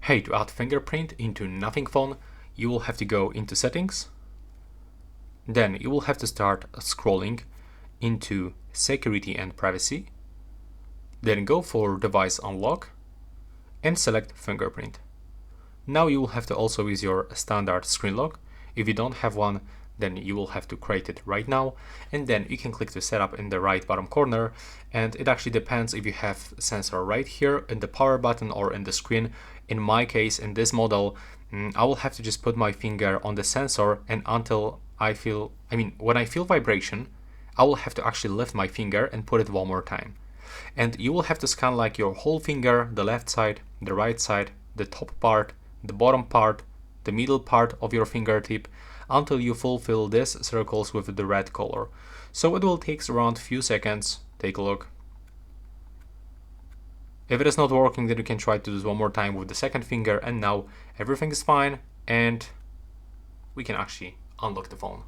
Hey, to add fingerprint into Nothing phone, you will have to go into settings. Then you will have to start scrolling into security and privacy. Then go for device unlock and select fingerprint. Now you will have to also use your standard screen lock. If you don't have one, then you will have to create it right now, and then you can click to setup in the right bottom corner, and it actually depends if you have sensor right here in the power button or in the screen. In my case, in this model, I will have to just put my finger on the sensor, and until when I feel vibration, I will have to actually lift my finger and put it one more time. And you will have to scan like your whole finger, the left side, the right side, the top part, the bottom part, the middle part of your fingertip, until you fulfill these circles with the red color. So it will take around few seconds. Take a look. If it is not working, then you can try to do this one more time with the second finger, and now everything is fine and we can actually unlock the phone.